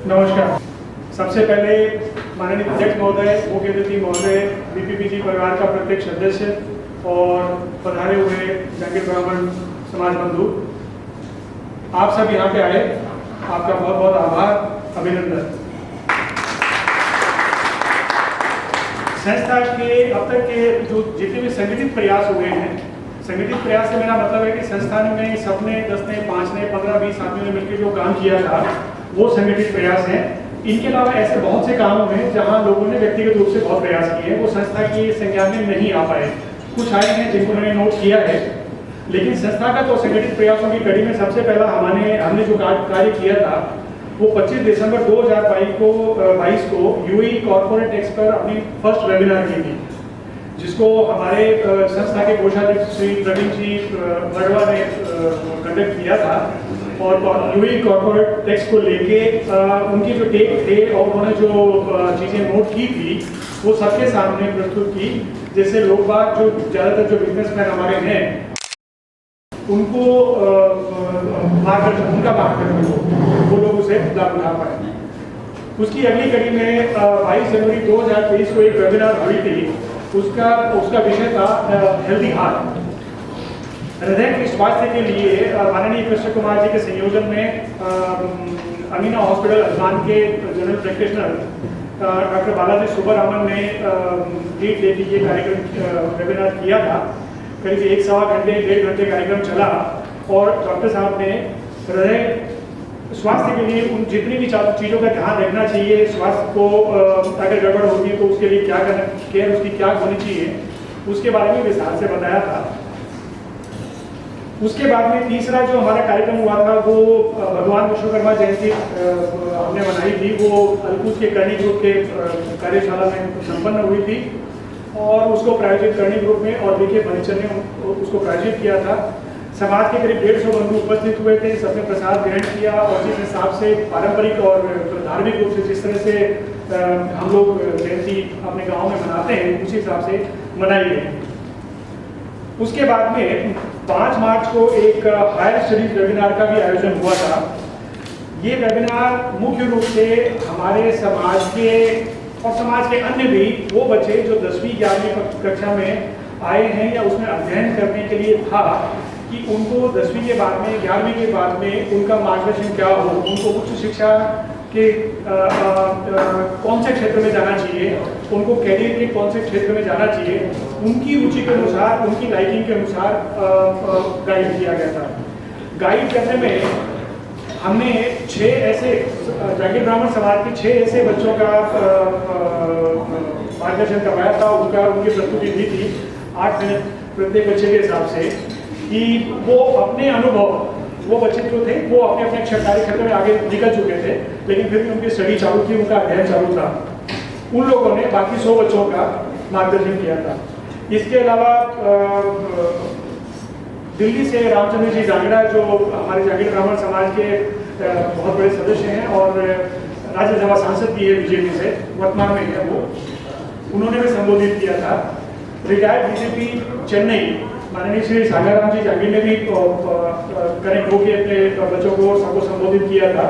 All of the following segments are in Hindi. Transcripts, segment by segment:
नमस्कार। सबसे पहले माननीय अध्यक्ष महोदय, मुख्य अतिथि महोदय, बीपीपीजी परिवार का प्रत्येक सदस्य और पधारे हुए जंगिर ब्राह्मण समाज बंधु, आप सब यहाँ पे आए, आपका बहुत बहुत आभार, अभिनंदन। संस्था के अब तक के जो जितने भी संगठित प्रयास हुए हैं, संगठित प्रयास से मेरा मतलब है कि संस्थान में सबने 10 ने 5 ने 15 20 आदमियों ने मिलकर जो काम किया था वो संगठित प्रयास है। इनके अलावा ऐसे बहुत से काम हैं जहां लोगों ने व्यक्तिगत रूप से बहुत प्रयास किए हैं, वो संस्था की संज्ञा में नहीं आ पाए। कुछ आए हैं जिनको मैंने नोट किया है, लेकिन संस्था का तो संगठित प्रयासों की कड़ी में सबसे पहला हमने जो कार्य किया था वो 25 दिसंबर 2022 को यूएई कॉर्पोरेट टैक्स पर अपनी फर्स्ट वेबिनार की थी, जिसको हमारे संस्था के कोषाध्यक्ष श्री प्रवीण जी बड़वा ने कंडक्ट किया था। और यूएई कॉर्पोरेट टैक्स को लेके उनके जो टेक थे और उन्होंने जो चीज़ें नोट की थी वो सबके सामने प्रस्तुत की। जैसे लोग बाग जो ज़्यादातर जो बिजनेसमैन हमारे हैं उनको उनका मार्गदर्शन हो, वो लोग उसे लाभ उठा पाए। उसकी अगली कड़ी में 22 जनवरी 2023 को एक वेबिनार हुई थी। उसका विषय था हेल्दी हार्ट। हृदय के स्वास्थ्य के लिए माननीय कृष्ण कुमार जी के संयोजन में अमीना हॉस्पिटल अजमान के जनरल प्रैक्टिशनर डॉक्टर बालाजी सुब्बरामन ने लीड लेके ये कार्यक्रम वेबिनार किया था। करीब 1-1.25 घंटे 1.5 घंटे कार्यक्रम चला और डॉक्टर साहब ने हृदय स्वास्थ्य के लिए उन जितनी भी चीज़ों का ध्यान रखना चाहिए, स्वास्थ्य को अगर गड़बड़ होती है तो उसके लिए क्या करना, केयर उसकी क्या होनी चाहिए, उसके बारे में विस्तार से बताया था। उसके बाद में तीसरा जो हमारा कार्यक्रम हुआ था वो भगवान विश्वकर्मा जयंती हमने मनाई थी। वो अलकूज के करनी ग्रुप के कार्यशाला में संपन्न हुई थी और उसको प्रायोजित करनी ग्रुप में और बीके फर्नीचर ने उसको प्रायोजित किया था। समाज के करीब 150 बंधु उपस्थित हुए थे, सबने प्रसाद ग्रहण किया और जिस हिसाब से पारंपरिक और धार्मिक रूप से जिस तरह से हम लोग जयंती अपने गाँव में मनाते हैं उसी हिसाब से मनाई गई। उसके बाद में 5 मार्च को एक हायर स्टडीज वेबिनार का भी आयोजन हुआ था। ये वेबिनार मुख्य रूप से हमारे समाज के और समाज के अन्य भी वो बच्चे जो 10वीं 11वीं कक्षा में आए हैं या उसमें अध्ययन करने के लिए था कि उनको 10वीं के बाद में 11वीं के बाद में उनका मार्गदर्शन क्या हो, उनको उच्च शिक्षा के कौन से क्षेत्र में जाना चाहिए, उनको कैरियर के कौन से क्षेत्र में जाना चाहिए, उनकी रुचि के अनुसार उनकी लाइकिंग के अनुसार गाइड किया गया था। गाइड करने में हमने 6 ऐसे जंगिर ब्राह्मण समाज के 6 ऐसे बच्चों का मार्गदर्शन करवाया था। उनकी प्रस्तुति दी थी 8 मिनट प्रत्येक बच्चे के हिसाब से कि वो अपने अनुभव, वो बच्चे जो थे वो अपने अपने कार्य क्षेत्र में आगे निकल चुके थे, लेकिन फिर भी उनकी स्टडी चालू थी, उनका अध्ययन चालू था। उन लोगों ने बाकी 100 बच्चों का मार्गदर्शन किया था। इसके अलावा दिल्ली से रामचंद्र जी जांगड़ा जो हमारे जांगीर ब्राह्मण समाज के बहुत बड़े सदस्य हैं और राज्यसभा सांसद भी है बीजेपी से, वर्तमान में है वो, उन्होंने भी संबोधित किया था। रिटायर्ड बीजेपी चेन्नई माननीय श्री सागाराम जी जांगीर ने भी करेक्ट होकर अपने बच्चों को सबको संबोधित किया था।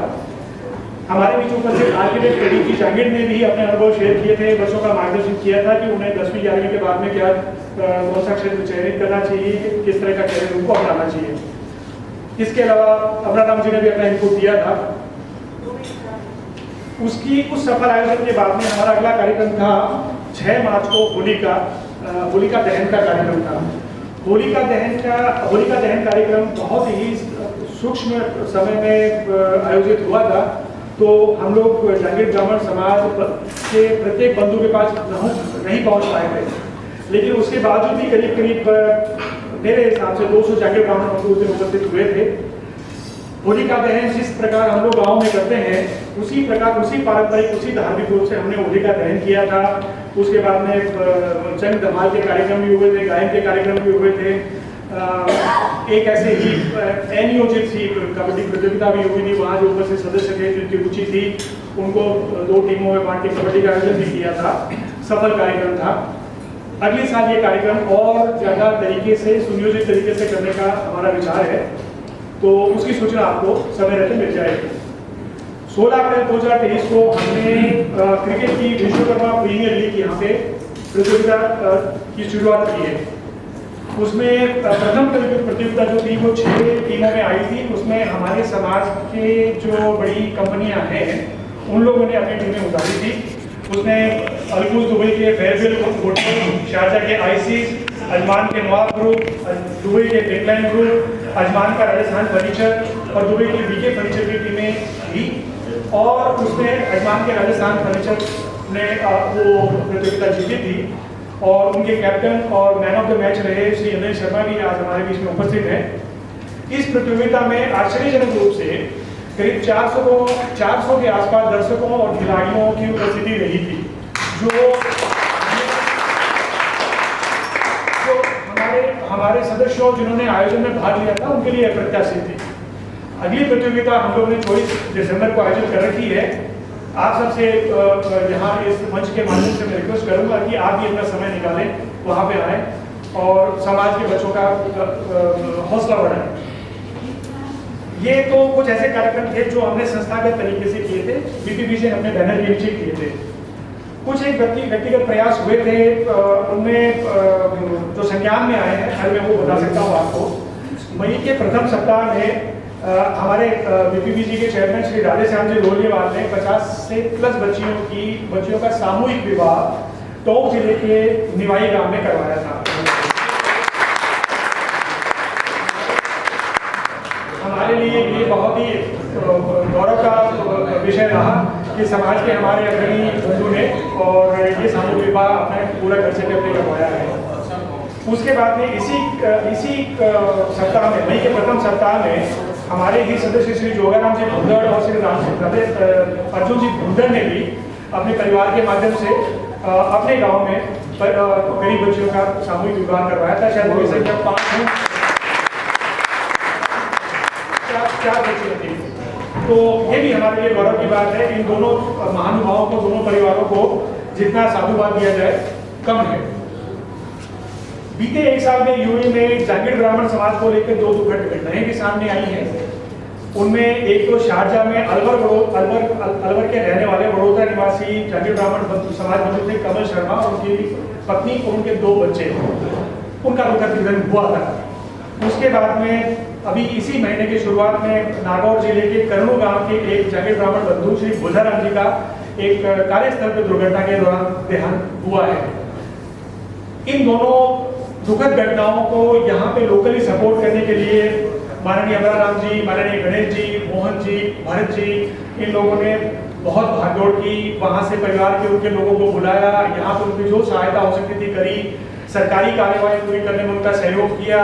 हमारे बीच उपस्थित आर्किटेक्ट एडीजी जांगीर ने भी अपने अनुभव शेयर किए थे, बच्चों का मार्गदर्शन किया था कि उन्हें 10वीं 11वीं के बाद में क्या कौन सा क्षेत्र चयनित करना चाहिए, किस तरह का कैरियर उनको अपनाना चाहिए। इसके अलावा अमराराम जी ने भी अपना इनपुट दिया था। उस सफल आयोजन के बाद में हमारा अगला कार्यक्रम था 6 मार्च को होलिका दहन का कार्यक्रम था। होलिका दहन कार्यक्रम बहुत ही सूक्ष्म समय में आयोजित हुआ था। तो हम लोग जांगीर ब्राह्मण समाज के प्रत्येक बंधु के पास नहीं पहुंच पाए थे, लेकिन उसके बावजूद भी करीब मेरे हिसाब से 200 जांगीर ब्राह्मण बंधु उस दिन उपस्थित हुए थे। होलिका दहन जिस प्रकार हम लोग गाँव में करते हैं उसी प्रकार, उसी पारंपरिक, उसी धार्मिक रूप से हमने होलिका दहन किया था। उसके बाद में जंग धमाल के कार्यक्रम भी हुए थे, गायन के कार्यक्रम भी हुए थे। एक ऐसे ही अनियोजित सी कबड्डी प्रतियोगिता भी हुई थी। वहाँ जो उपस्थित सदस्य थे जिनकी रुचि थी उनको 2 टीमों में बांट के कबड्डी का आयोजन भी किया था। सफल कार्यक्रम था। अगले साल ये कार्यक्रम और ज़्यादा तरीके से सुनियोजित तरीके से करने का हमारा विचार है, तो उसकी सूचना आपको समय रहते मिल जाएगी। 16 अप्रैल 2023 को हमने क्रिकेट की विश्वकर्मा प्रीमियर लीग यहाँ पे प्रतियोगिता की शुरुआत की है। उसमें प्रथम प्रतियोगिता जो थी वो 6 टीमों में आई थी। उसमें हमारे समाज के जो बड़ी कंपनियां हैं उन लोगों ने अपनी टीमें उतारी थी। उसमें अलकुज दुबई के फेयरवेल होटल, शारजा के आईसीज, अजमान के नवाब ग्रुप, दुबई के टेकलाइन ग्रुप, अजमान का राजस्थान फर्नीचर और दुबई की बीके फर्नीचर की टीमें थी। और उसमें अजमान के राजस्थान फर्नीचर ने वो प्रतियोगिता जीती थी और उनके कैप्टन और मैन ऑफ द मैच रहे श्री अनिल शर्मा भी आज हमारे बीच में उपस्थित हैं। इस प्रतियोगिता में आश्चर्यजनक रूप से करीब 400 के आसपास दर्शकों और खिलाड़ियों की उपस्थिति रही थी, जो हमारे सदस्यों जिन्होंने आयोजन में भाग लिया था उनके लिए अप्रत्याशित थी। अगली प्रतियोगिता हम लोगों ने 24 दिसंबर को आयोजित कर रखी है। आप सबसे यहाँ इस मंच के माध्यम से मैं रिक्वेस्ट करूंगा कि आप भी अपना समय निकालें, वहाँ पे आएँ और समाज के बच्चों का हौसला बढ़ाएं। ये तो कुछ ऐसे कार्यक्रम थे जो हमने संस्थागत तरीके से किए थे, बीपीबी से हमने बैनर के नीचे किए थे। कुछ एक व्यक्तिगत प्रयास हुए थे, उनमें जो संज्ञान में आए हैं हर मैं वो बता सकता हूँ आपको। मई के प्रथम सप्ताह में हमारे बीपीबीजी के चेयरमैन श्री राधेश्याम जी लोलियावाल ने 50 से प्लस बच्चियों का सामूहिक विवाह टोंक जिले के निवाई गांव में करवाया था। हमारे लिए ये बहुत ही गौरव का विषय रहा कि समाज के हमारे अग्रणी बंधु ने और ये सामूहिक विवाह अपने पूरा घर से अपने करवाया है। उसके बाद में इसी सप्ताह में, मई के प्रथम सप्ताह में हमारे ही सदस्य श्री जोगाराम जी भुंदड़ और श्री अर्जुन जी भुंदड़ ने भी अपने परिवार के माध्यम से अपने गांव में गरीब बच्चियों का सामूहिक विवाह करवाया था। शायद वही संख्या 4 बच्चियां थी। तो ये भी हमारे लिए गौरव की बात है। इन दोनों महानुभावों को, दोनों परिवारों को जितना साधुवाद दिया जाए कम है। बीते एक साल में यूएई में जागीर ब्राह्मण समाज को लेकर 2 दुखद घटनाएं भी सामने आई हैं। उनमें एक तो शारजा में अलवर के रहने वाले वडोदरा निवासी जागीर ब्राह्मण समाज बंधु थे कमल शर्मा, उनकी पत्नी और उनके 2 बच्चे, उनका दुखद निधन हुआ था। उसके बाद में अभी इसी महीने की शुरुआत में नागौर जिले के करनू गांव के एक जागीर ब्राह्मण बंधु श्री बुधाराम जी का एक कार्यस्थल पर दुर्घटना के दौरान देहांत हुआ है। इन दोनों दुखद घटनाओं को यहाँ पे लोकली सपोर्ट करने के लिए माननीय अमराराम जी, माननीय गणेश जी, मोहन जी, भरत जी, इन लोगों ने बहुत भागदौड़ की। वहाँ से परिवार के उनके लोगों को बुलाया, यहाँ पर उनकी जो सहायता हो सकती थी करी, सरकारी कार्यवाही पूरी करने में उनका सहयोग किया।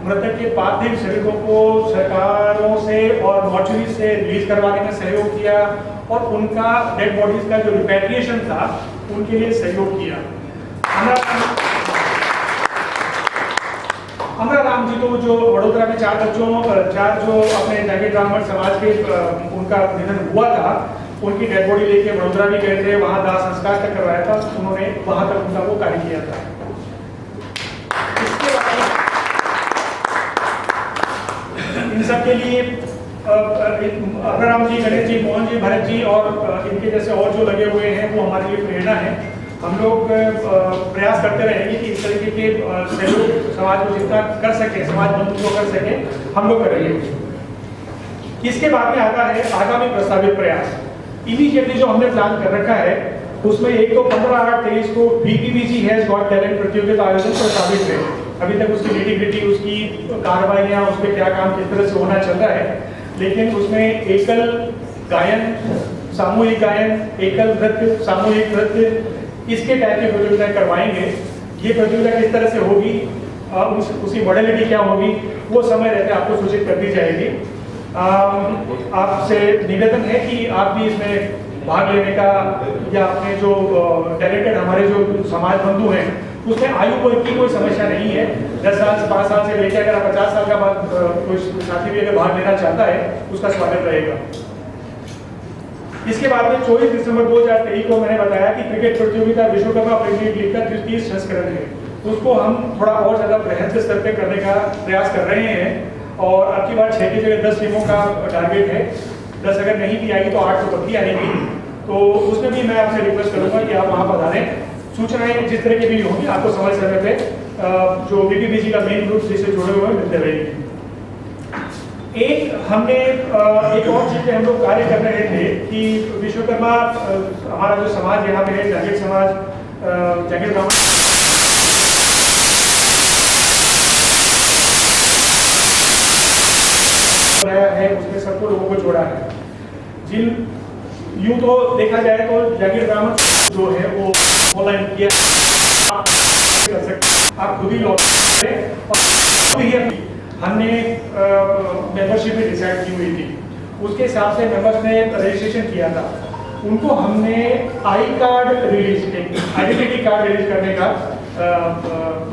मृतक के पार्थिव शरीरों को सरकारों से और मॉर्चरी से रिलीज करवाने में सहयोग किया और उनका डेड बॉडीज का जो रिपैट्रिएशन था उनके लिए सहयोग किया। अमराराम जी तो जो वडोदरा में 4 जो अपने जागीर ब्राह्मण समाज के उनका निधन हुआ था, उनकी डेड बॉडी लेके वडोदरा भी गए थे, वहां दाह संस्कार तक करवाया था। उन्होंने वहां तक उनका वो कार्य किया था। इन सब के लिए अमराराम जी, गणेश जी, मोहन जी, भरत जी और इनके जैसे और जो लगे हुए हैं वो हमारे लिए प्रेरणा है। हम लोग प्रयास करते रहेंगे कि इस तरीके के सहयोग समाज को जितना कर सके, समाज बंधु को कर सके, हम लोग करेंगे। इसके बाद में आता है आगामी प्रस्तावित प्रयास। इमीडिएटली जो हमने प्लान कर रखा है उसमें एक तो 15/8/23 को बीपीबीजी हैज गॉट टैलेंट प्रतियोगिता आयोजन प्रस्तावित है। अभी तक उसकी निटी-ग्रिटी, उसकी कार्रवाइयाँ, उस पर क्या काम किस तरह से होना चल रहा है, लेकिन उसमें एकल गायन, सामूहिक गायन, एकल नृत्य, सामूहिक नृत्य, इसके टाइप की प्रतियोगिताएं करवाएंगे। ये प्रतियोगिता किस तरह से होगी, उसकी मॉडलिटी क्या होगी, वो समय रहते आपको सूचित कर दी जाएगी। आपसे निवेदन है कि आप भी इसमें भाग लेने का, या अपने जो टैलेंटेड हमारे जो समाज बंधु हैं उसमें आयु वर्ग की कोई समस्या नहीं है। 10 साल से 5 साल से लेकर अगर 50 साल का बाद कोई साथी भी अगर भाग लेना चाहता है उसका स्वागत रहेगा। इसके बाद में 24 दिसंबर 2023 को मैंने बताया कि क्रिकेट प्रतियोगिता विश्वकर्मा प्रीमियर लीग का 30 संस्करण है, उसको हम थोड़ा और ज़्यादा बृहद स्तर पे करने का प्रयास कर रहे हैं और अब की बार 6 की जगह 10 टीमों का टारगेट है। 10 अगर नहीं भी आएगी तो 8 तो पक्की आएगी। तो उसमें भी मैं आपसे रिक्वेस्ट करूँगा कि आप वहाँ पधारें। सूचनाएं जिस तरह की भी होंगी आपको समय समय पे जो बीपीपीसी का मेन ग्रुप जिससे जुड़े हुए मिलते रहेंगे। एक हमने एक और चीज़ पे हम लोग कार्य कर रहे थे कि विश्वकर्मा हमारा जो समाज यहाँ पे है, जागीर समाज, जागीर ब्राह्मण है, उसमें सबको लोगों को जोड़ा है। जिन यूं तो देखा जाए तो जागीर ब्राह्मण जो है वो ऑनलाइन किया आप कर सकते, आप खुद ही लॉग करें और हमने मेंबरशिप भी डिसाइड की हुई थी। उसके हिसाब से मेंबर्स ने रजिस्ट्रेशन किया था, उनको हमने I card release, identity card release करने का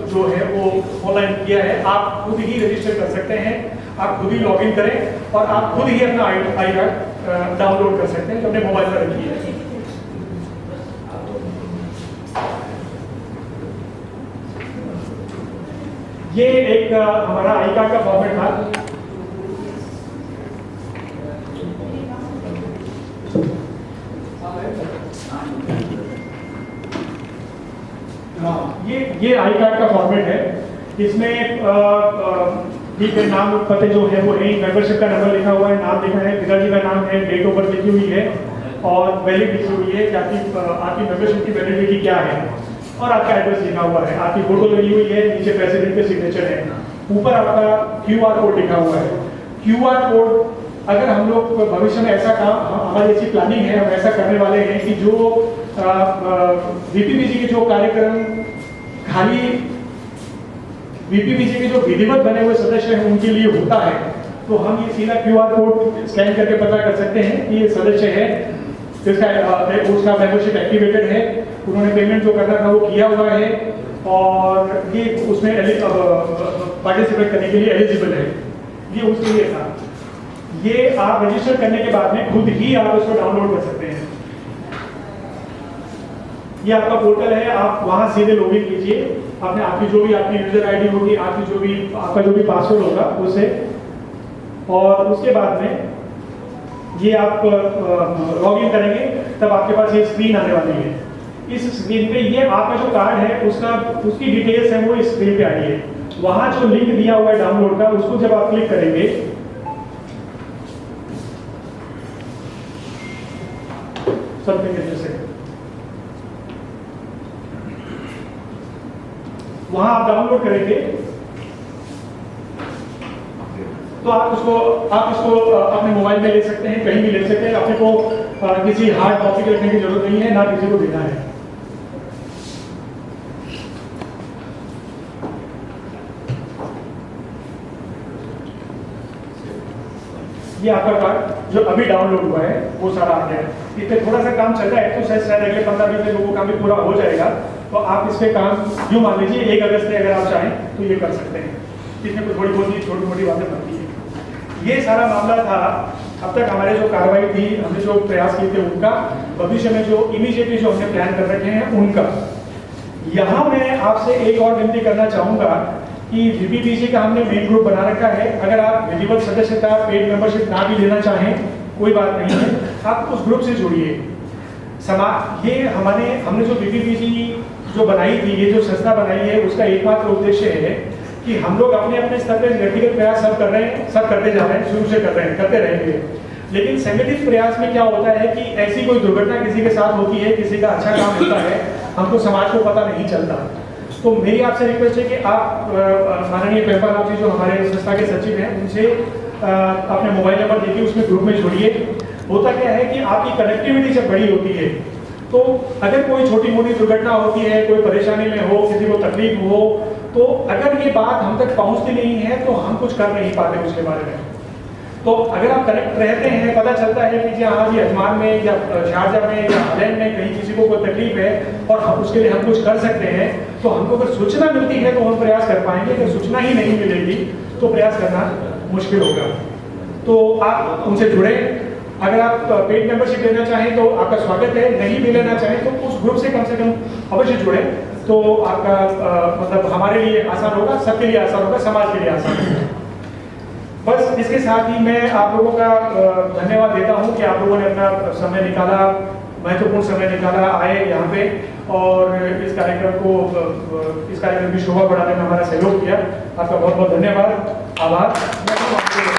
जो है वो ऑनलाइन किया है। आप खुद ही रजिस्टर कर सकते हैं, आप खुद ही लॉगिन करें और आप खुद ही अपना आई कार्ड डाउनलोड कर सकते हैं जो अपने मोबाइल पर रखी है। ये एक हमारा आई कार्ड का फॉर्मेट था। ये आई कार्ड का फॉर्मेट है। इसमें ठीक है, नाम पते जो है वो है, मेंबरशिप का नंबर लिखा हुआ है, नाम लिखा है, पिताजी का नाम है, डेट ऑफ बर्थ लिखी हुई है और वैलिड लिखी हुई है कि आपकी मेंबरशिप की वैलिडिटी क्या है और आपका एड्रेस लिखा हुआ है, आपकी फोटो लगी हुई है, नीचे प्रेसिडेंट के सिग्नेचर है, ऊपर आपका क्यूआर कोड लिखा हुआ है। क्यूआर कोड अगर हम लोग भविष्य में ऐसा काम, हमारी ऐसी प्लानिंग है, हम ऐसा करने वाले हैं कि जो वीपीपीसी के जो कार्यक्रम खाली वीपीपीसी के जो विधिवत बने हुए सदस्य हैं उनके लिए होता है, तो हम ये सीधा क्यूआर कोड स्कैन करके पता कर सकते हैं कि ये सदस्य है, उसका मेंबरशिप एक्टिवेटेड है, उन्होंने पेमेंट जो करना था वो किया हुआ है और ये उसमें पार्टिसिपेट करने के लिए एलिजिबल है। ये उसके लिए था। ये आप रजिस्टर करने के बाद में खुद ही आप उसको डाउनलोड कर सकते हैं। ये आपका पोर्टल है, आप वहां सीधे लॉगिन कीजिए, आपने आपकी जो भी आपकी यूजर आईडी होगी, आपका जो भी पासवर्ड होगा उसे, और उसके बाद में ये आप लॉगिन करेंगे तब आपके पास ये स्क्रीन आने वाली है। इस स्क्रीन पे ये आपका जो कार्ड है उसकी डिटेल्स है वो इस स्क्रीन पे आई है। वहां जो लिंक दिया हुआ है डाउनलोड का, उसको जब आप क्लिक करेंगे समथिंग जैसे वहां आप डाउनलोड करेंगे तो आप इसको अपने मोबाइल में ले सकते हैं, कहीं भी ले सकते हैं। अपने को किसी हार्ड कॉपी के रखने की जरूरत नहीं है, ना किसी को देना है। ये आपका कार्ड जो अभी डाउनलोड हुआ है वो सारा आ गया है। इसमें थोड़ा सा काम चल रहा है, तो शायद अगले 15-20 दिन लोगों का भी पूरा हो जाएगा। तो आप इस पे काम यूँ मान लीजिए 1 अगस्त से अगर आप चाहें तो ये कर सकते हैं। इसमें कोई थोड़ी बहुत छोटी मोटी बातें बनती है। ये सारा मामला था अब तक हमारे जो कार्रवाई थी, हमने जो प्रयास किए थे उनका, भविष्य में जो इमीडिएटली जो हमने प्लान कर रखे हैं उनका। यहाँ मैं आपसे एक और विनती करना चाहूँगा कि वीपीपीसी का हमने मेन ग्रुप बना रखा है। अगर आप विधिवत सदस्यता पेड मेंबरशिप ना भी लेना चाहें कोई बात नहीं है, आप उस ग्रुप से जुड़िए। ये हमने जो वीपीपीसी जो बनाई थी, ये जो संस्था बनाई है, उसका एकमात्र उद्देश्य है कि हम लोग अपने अपने स्तर पर व्यक्तिगत प्रयास सब कर रहे हैं, सब करते जा रहे हैं, शुरू से कर रहे हैं, करते रहेंगे। लेकिन संगठित प्रयास में क्या होता है कि ऐसी कोई दुर्घटना किसी के साथ होती है, किसी का अच्छा काम होता है, हमको समाज को पता नहीं चलता। तो मेरी आपसे रिक्वेस्ट है कि आप माननीय पेपर जी जो हमारे संस्था के सचिव हैं उनसे अपने मोबाइल नंबर देखिए, उसमें ग्रुप में जोड़िए। होता क्या है कि आपकी कनेक्टिविटी जब बड़ी होती है तो अगर कोई छोटी मोटी दुर्घटना होती है, कोई परेशानी में हो, किसी को तकलीफ हो, तो अगर ये बात हम तक पहुंचती नहीं है तो हम कुछ कर नहीं पाते उसके बारे में। तो अगर आप कनेक्ट रहते हैं, पता चलता है कि हाँ जी अजमान में या शारजा में या हलैन में कहीं किसी को कोई तकलीफ है और हम उसके लिए हम कुछ कर सकते हैं, तो हमको अगर सूचना मिलती है तो हम प्रयास कर पाएंगे। अगर सूचना ही नहीं मिलेगी तो प्रयास करना मुश्किल होगा। तो आप उनसे जुड़े। अगर आप पेड मेंबरशिप लेना चाहें तो आपका स्वागत है, नहीं भी लेना चाहें तो उस ग्रुप से कम अवश्य जुड़े, तो आपका मतलब हमारे लिए आसान होगा, सबके लिए आसान होगा, समाज के लिए आसान होगा। बस इसके साथ ही मैं आप लोगों का धन्यवाद देता हूं कि आप लोगों ने अपना समय निकाला, महत्वपूर्ण समय निकाला, आए यहाँ पे और इस कार्यक्रम की शोभा बढ़ाने में हमारा सहयोग किया। आपका बहुत बहुत धन्यवाद, आभार।